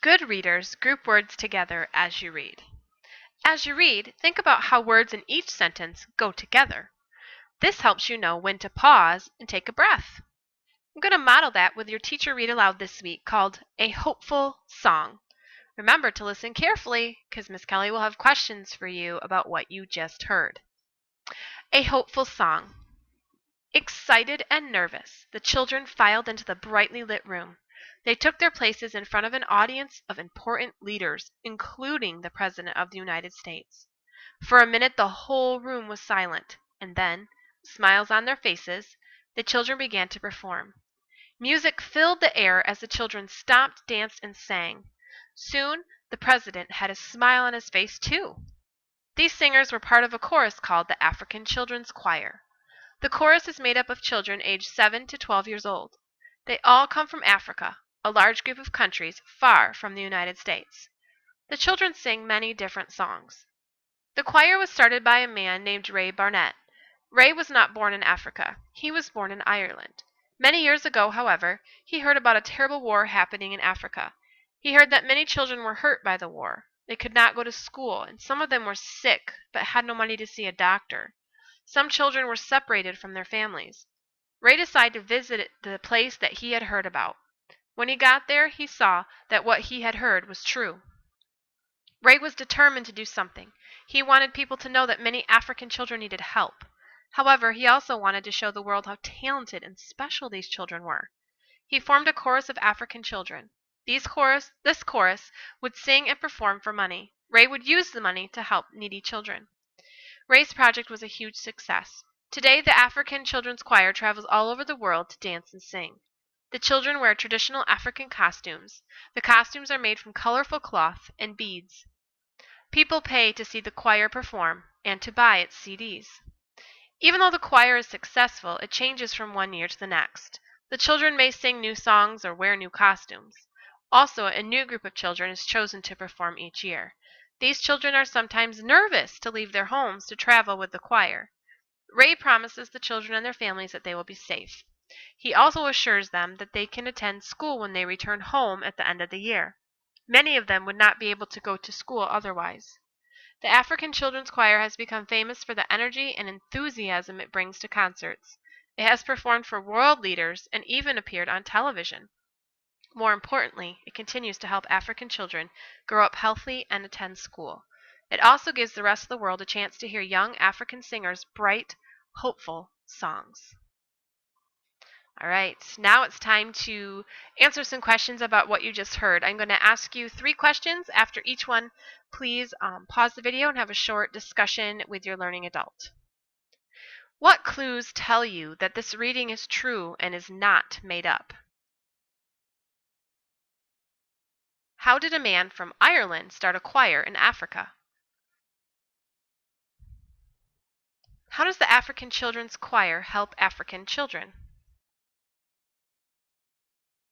Good readers group words together as you read. As you read, think about how words in each sentence go together. This helps you know when to pause and take a breath. I'm going to model that with your teacher read aloud this week called A Hopeful Song. Remember to listen carefully because Miss Kelly will have questions for you about what you just heard. A Hopeful Song. Excited and nervous, the children filed into the brightly lit room. They took their places in front of an audience of important leaders, including the President of the United States. For a minute the whole room was silent, and then, smiles on their faces, the children began to perform. Music filled the air as the children stomped, danced, and sang. Soon the President had a smile on his face, too. These singers were part of a chorus called the African Children's Choir. The chorus is made up of children aged 7 to 12 years old. They all come from Africa, a large group of countries far from the United States. The children sing many different songs. The choir was started by a man named Ray Barnett. Ray was not born in Africa. He was born in Ireland. Many years ago, however, he heard about a terrible war happening in Africa. He heard that many children were hurt by the war. They could not go to school, and some of them were sick but had no money to see a doctor. Some children were separated from their families. Ray decided to visit the place that he had heard about. When he got there, he saw that what he had heard was true. Ray was determined to do something. He wanted people to know that many African children needed help. However, he also wanted to show the world how talented and special these children were. He formed a chorus of African children. This chorus would sing and perform for money. Ray would use the money to help needy children. Ray's project was a huge success. Today, the African Children's Choir travels all over the world to dance and sing. The children wear traditional African costumes. The costumes are made from colorful cloth and beads. People pay to see the choir perform and to buy its CDs. Even though the choir is successful, it changes from one year to the next. The children may sing new songs or wear new costumes. Also, a new group of children is chosen to perform each year. These children are sometimes nervous to leave their homes to travel with the choir. Ray promises the children and their families that they will be safe. He also assures them that they can attend school when they return home at the end of the year. Many of them would not be able to go to school otherwise. The African Children's Choir has become famous for the energy and enthusiasm it brings to concerts. It has performed for world leaders and even appeared on television. More importantly, it continues to help African children grow up healthy and attend school. It also gives the rest of the world a chance to hear young African singers' bright, hopeful songs. All right, now it's time to answer some questions about what you just heard. I'm going to ask you 3 questions. After each one, please pause the video and have a short discussion with your learning adult. What clues tell you that this reading is true and is not made up? How did a man from Ireland start a choir in Africa? How does the African Children's Choir help African children?